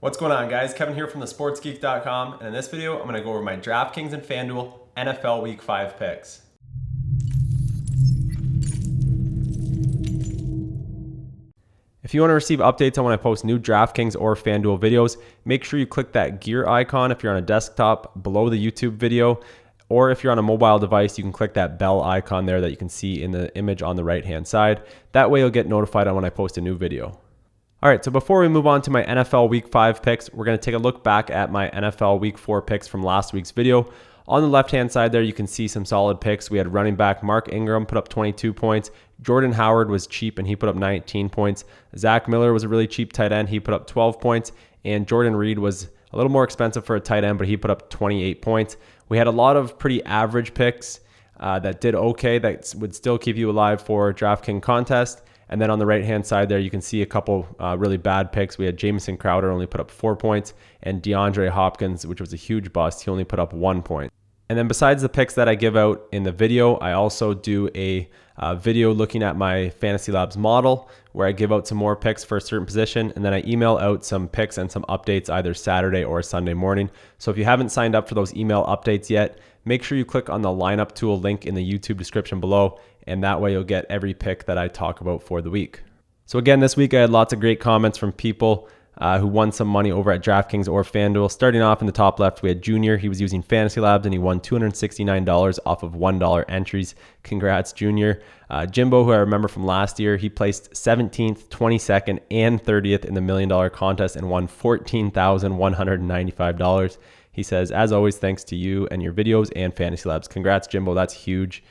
What's going on, guys? Kevin here from thesportsgeek.com, and in this video, I'm going to go over my DraftKings and FanDuel NFL Week 5 picks. If you want to receive updates on when I post new DraftKings or FanDuel videos, make sure you click that gear icon if you're on a desktop below the YouTube video, or if you're on a mobile device, you can click that bell icon there that you can see in the image on the right-hand side. That way you'll get notified on when I post a new video. All right, so before we move on to my NFL Week 5 picks, we're going to take a look back at my NFL Week 4 picks from last week's video. On the left-hand side there, you can see some solid picks. We had running back Mark Ingram put up 22 points. Jordan Howard was cheap, and he put up 19 points. Zach Miller was a really cheap tight end. He put up 12 points. And Jordan Reed was a little more expensive for a tight end, but he put up 28 points. We had a lot of pretty average picks that did okay, that would still keep you alive for DraftKings contest. And then on the right-hand side there, you can see a couple really bad picks. We had Jamison Crowder only put up 4 points, and DeAndre Hopkins, which was a huge bust, he only put up 1 point. And then besides the picks that I give out in the video, I also do a video looking at my Fantasy Labs model where I give out some more picks for a certain position, and then I email out some picks and some updates either Saturday or Sunday morning. So if you haven't signed up for those email updates yet, make sure you click on the lineup tool link in the YouTube description below, and that way you'll get every pick that I talk about for the week. So again, this week I had lots of great comments from people who won some money over at DraftKings or FanDuel. Starting off in the top left, we had Junior. He was using Fantasy Labs, and he won $269 off of $1 entries. Congrats, Junior. Jimbo, who I remember from last year, he placed 17th, 22nd, and 30th in the $1 million contest and won $14,195. He says, as always, thanks to you and your videos and Fantasy Labs. Congrats, Jimbo. That's huge.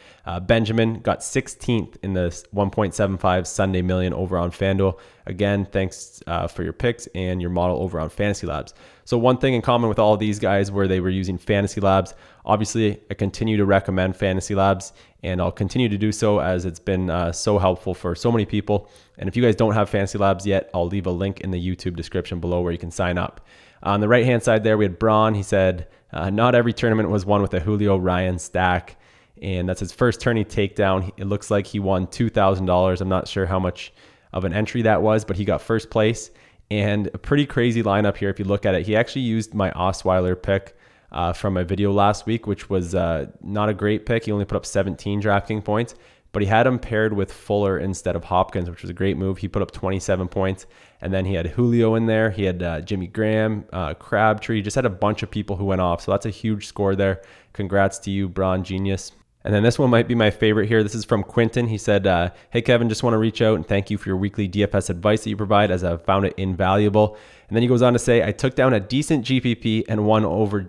Benjamin got 16th in the 1.75 Sunday Million over on FanDuel. Again, thanks for your picks and your model over on Fantasy Labs. So one thing in common with all of these guys where they were using Fantasy Labs, obviously I continue to recommend Fantasy Labs, and I'll continue to do so as it's been so helpful for so many people. And if you guys don't have Fantasy Labs yet, I'll leave a link in the YouTube description below where you can sign up. On the right-hand side there, we had Braun. He said, not every tournament was won with a Julio Ryan stack, and that's his first tourney takedown. It looks like he won $2,000. I'm not sure how much of an entry that was, but he got first place, and a pretty crazy lineup here if you look at it. He actually used my Osweiler pick from my video last week, which was not a great pick. He only put up 17 DraftKings points, but he had him paired with Fuller instead of Hopkins, which was a great move. He put up 27 points. And then he had Julio in there. He had Jimmy Graham, Crabtree, just had a bunch of people who went off. So that's a huge score there. Congrats to you, Braun Genius. And then this one might be my favorite here. This is from Quinton. He said, hey, Kevin, just want to reach out and thank you for your weekly DFS advice that you provide, as I've found it invaluable. And then he goes on to say, I took down a decent GPP and won over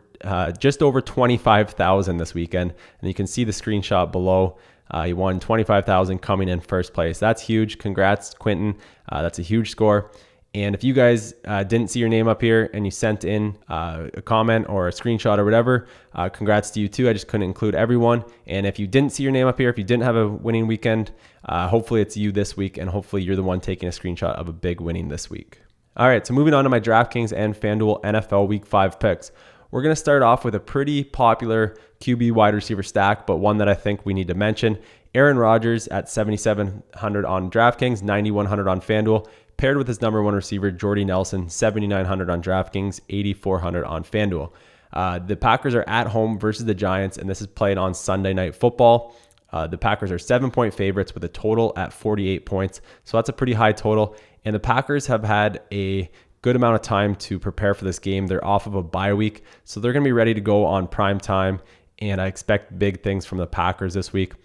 just over 25,000 this weekend. And you can see the screenshot below. He won 25,000 coming in first place. That's huge. Congrats, Quinton. That's a huge score. And if you guys didn't see your name up here and you sent in a comment or a screenshot or whatever, congrats to you too. I just couldn't include everyone. And if you didn't see your name up here, if you didn't have a winning weekend, hopefully it's you this week, and hopefully you're the one taking a screenshot of a big winning this week. All right, so moving on to my DraftKings and FanDuel NFL Week 5 picks. We're going to start off with a pretty popular QB wide receiver stack, but one that I think we need to mention. Aaron Rodgers at 7,700 on DraftKings, 9,100 on FanDuel, paired with his number one receiver, Jordy Nelson, 7,900 on DraftKings, 8,400 on FanDuel. The Packers are at home versus the Giants, and this is played on Sunday Night Football. The Packers are 7-point favorites with a total at 48 points, so that's a pretty high total. And the Packers have had a good amount of time to prepare for this game. They're off of a bye week, so they're going to be ready to go on prime time, and I expect big things from the Packers this week.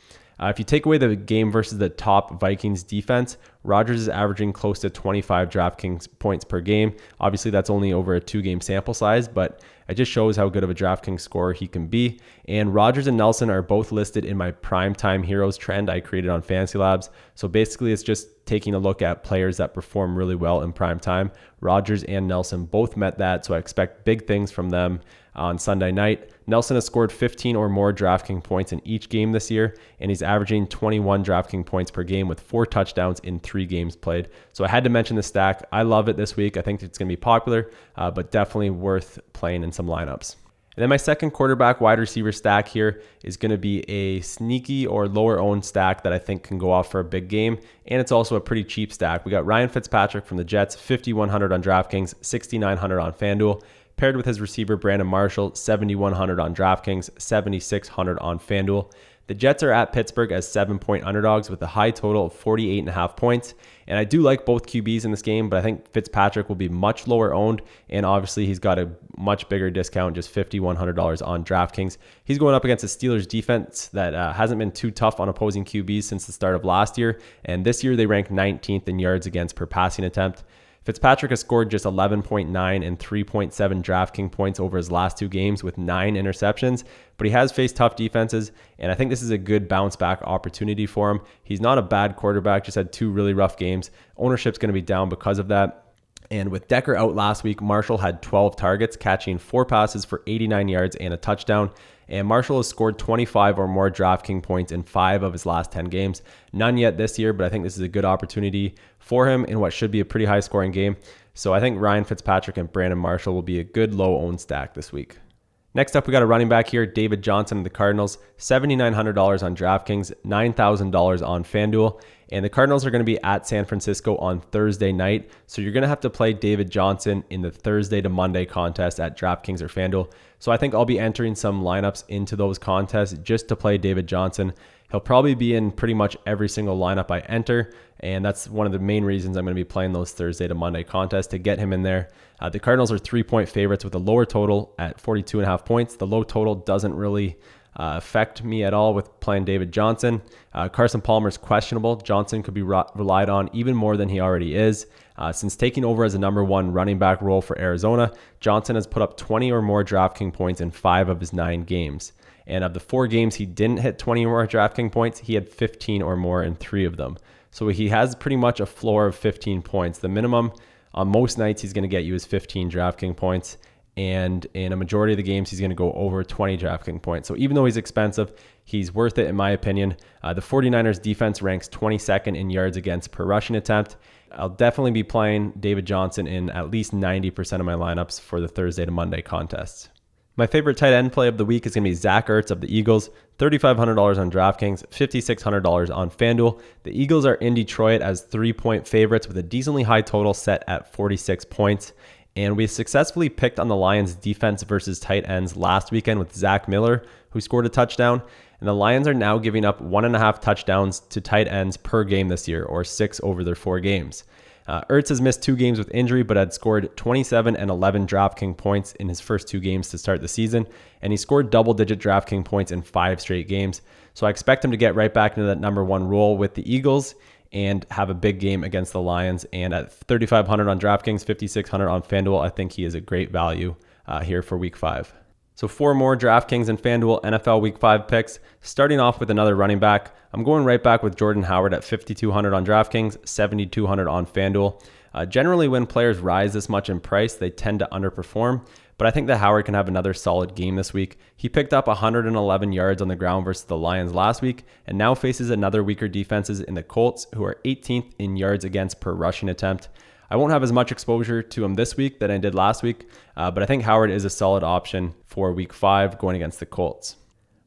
If you take away the game versus the top Vikings defense, Rodgers is averaging close to 25 DraftKings points per game. Obviously, that's only over a 2-game sample size, but it just shows how good of a DraftKings scorer he can be. And Rodgers and Nelson are both listed in my primetime heroes trend I created on Fantasy Labs. So basically, it's just taking a look at players that perform really well in primetime. Rodgers and Nelson both met that, so I expect big things from them on Sunday night. Nelson has scored 15 or more DraftKings points in each game this year, and he's averaging 21 DraftKings points per game with 4 touchdowns in 3 games played. So I had to mention the stack. I love it this week. I think it's going to be popular, but definitely worth playing in some lineups. And then my second quarterback wide receiver stack here is going to be a sneaky or lower owned stack that I think can go off for a big game. And it's also a pretty cheap stack. We got Ryan Fitzpatrick from the Jets, 5,100 on DraftKings, 6,900 on FanDuel, paired with his receiver Brandon Marshall, 7,100 on DraftKings, 7,600 on FanDuel. The Jets are at Pittsburgh as 7-point underdogs with a high total of 48.5 points. And I do like both QBs in this game, but I think Fitzpatrick will be much lower owned. And obviously, he's got a much bigger discount, just $5,100 on DraftKings. He's going up against a Steelers defense that hasn't been too tough on opposing QBs since the start of last year. And this year, they ranked 19th in yards against per passing attempt. Fitzpatrick has scored just 11.9 and 3.7 DraftKings points over his last 2 games with 9 interceptions, but he has faced tough defenses, and I think this is a good bounce back opportunity for him. He's not a bad quarterback, just had 2 really rough games. Ownership's going to be down because of that. And with Decker out last week, Marshall had 12 targets, catching 4 passes for 89 yards and a touchdown. And Marshall has scored 25 or more DraftKings points in 5 of his last 10 games. None yet this year, but I think this is a good opportunity for him in what should be a pretty high scoring game. So I think Ryan Fitzpatrick and Brandon Marshall will be a good low owned stack this week. Next up, we got a running back here, David Johnson of the Cardinals, $7,900 on DraftKings, $9,000 on FanDuel. And the Cardinals are going to be at San Francisco on Thursday night. So you're going to have to play David Johnson in the Thursday to Monday contest at DraftKings or FanDuel. So I think I'll be entering some lineups into those contests just to play David Johnson. He'll probably be in pretty much every single lineup I enter. And that's one of the main reasons I'm going to be playing those Thursday to Monday contests to get him in there. The Cardinals are 3-point favorites with a lower total at 42.5 points. The low total doesn't really affect me at all with playing David Johnson. Carson Palmer's questionable. Johnson could be relied on even more than he already is. Since taking over as a number 1 running back role for Arizona, Johnson has put up 20 or more DraftKings points in 5 of his 9 games. And of the 4 games he didn't hit 20 or more DraftKings points, he had 15 or more in 3 of them. So he has pretty much a floor of 15 points. The minimum on most nights he's going to get you is 15 DraftKings points. And in a majority of the games, he's going to go over 20 DraftKings points. So even though he's expensive, he's worth it in my opinion. The 49ers defense ranks 22nd in yards against per rushing attempt. I'll definitely be playing David Johnson in at least 90% of my lineups for the Thursday to Monday contests. My favorite tight end play of the week is going to be Zach Ertz of the Eagles, $3,500 on DraftKings, $5,600 on FanDuel. The Eagles are in Detroit as 3-point favorites with a decently high total set at 46 points. And we successfully picked on the Lions defense versus tight ends last weekend with Zach Miller, who scored a touchdown. And the Lions are now giving up 1.5 touchdowns to tight ends per game this year, or 6 over their 4 games. Ertz has missed 2 games with injury, but had scored 27 and 11 DraftKings points in his first 2 games to start the season. And he scored double-digit DraftKings points in 5 straight games. So I expect him to get right back into that number 1 role with the Eagles and have a big game against the Lions. And at $3,500 on DraftKings, $5,600 on FanDuel, I think he is a great value here for Week 5. So 4 more DraftKings and FanDuel NFL Week 5 picks. Starting off with another running back, I'm going right back with Jordan Howard at $5,200 on DraftKings, $7,200 on FanDuel. Generally, when players rise this much in price, they tend to underperform. But I think that Howard can have another solid game this week. He picked up 111 yards on the ground versus the Lions last week and now faces another weaker defenses in the Colts, who are 18th in yards against per rushing attempt. I won't have as much exposure to him this week that I did last week, but I think Howard is a solid option for Week 5 going against the Colts.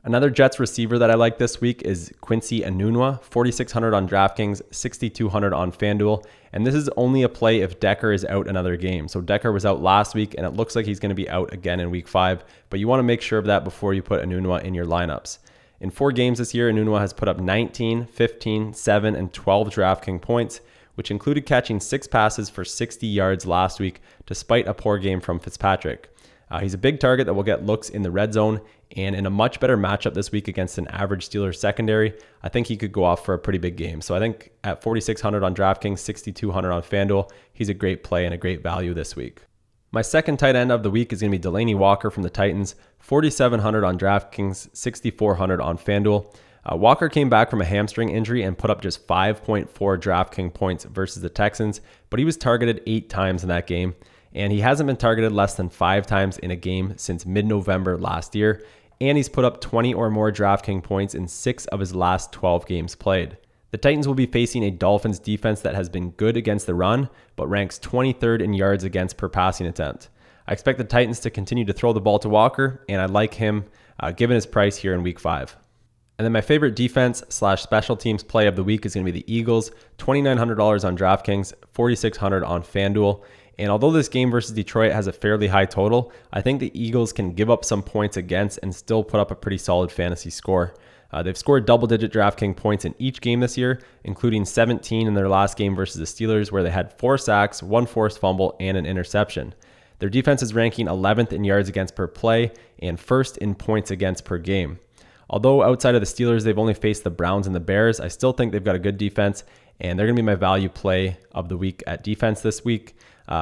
Another Jets receiver that I like this week is Quincy Enunwa, $4,600 on DraftKings, $6,200 on FanDuel. And this is only a play if Decker is out another game. So Decker was out last week, and it looks like he's going to be out again in Week 5. But you want to make sure of that before you put Enunwa in your lineups. In 4 games this year, Enunwa has put up 19, 15, 7, and 12 DraftKings points, which included catching 6 passes for 60 yards last week, despite a poor game from Fitzpatrick. He's a big target that will get looks in the red zone, and in a much better matchup this week against an average Steelers secondary, I think he could go off for a pretty big game. So I think at $4,600 on DraftKings, $6,200 on FanDuel, he's a great play and a great value this week. My second tight end of the week is going to be Delaney Walker from the Titans, $4,700 on DraftKings, $6,400 on FanDuel. Walker came back from a hamstring injury and put up just 5.4 DraftKings points versus the Texans, but he was targeted 8 times in that game. And he hasn't been targeted less than 5 times in a game since mid-November last year. And he's put up 20 or more DraftKings points in 6 of his last 12 games played. The Titans will be facing a Dolphins defense that has been good against the run, but ranks 23rd in yards against per passing attempt. I expect the Titans to continue to throw the ball to Walker, and I like him given his price here in week 5. And then my favorite defense/special teams play of the week is going to be the Eagles, $2,900 on DraftKings, $4,600 on FanDuel. And although this game versus Detroit has a fairly high total, I think the Eagles can give up some points against and still put up a pretty solid fantasy score. They've scored double-digit DraftKings points in each game this year, including 17 in their last game versus the Steelers, where they had 4 sacks, 1 forced fumble, and an interception. Their defense is ranking 11th in yards against per play and 1st in points against per game. Although outside of the Steelers, they've only faced the Browns and the Bears, I still think they've got a good defense, and they're going to be my value play of the week at defense this week.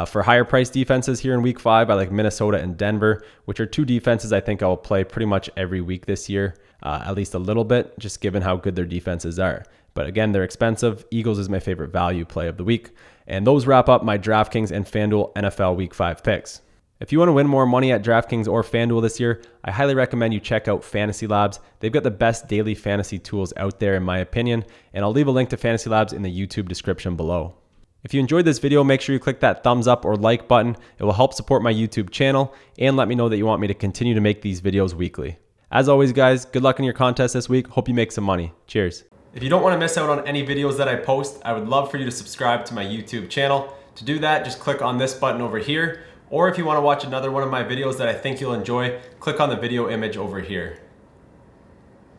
For higher price defenses here in week 5, I like Minnesota and Denver, which are 2 defenses I think I'll play pretty much every week this year, at least a little bit, just given how good their defenses are. But again, they're expensive. Eagles is my favorite value play of the week. And those wrap up my DraftKings and FanDuel NFL Week 5 picks. If you want to win more money at DraftKings or FanDuel this year, I highly recommend you check out Fantasy Labs. They've got the best daily fantasy tools out there in my opinion, and I'll leave a link to Fantasy Labs in the YouTube description below. If you enjoyed this video, make sure you click that thumbs up or like button. It will help support my YouTube channel and let me know that you want me to continue to make these videos weekly. As always, guys, good luck in your contest this week. Hope you make some money. Cheers. If you don't want to miss out on any videos that I post, I would love for you to subscribe to my YouTube channel. To do that, just click on this button over here. Or if you want to watch another one of my videos that I think you'll enjoy, click on the video image over here.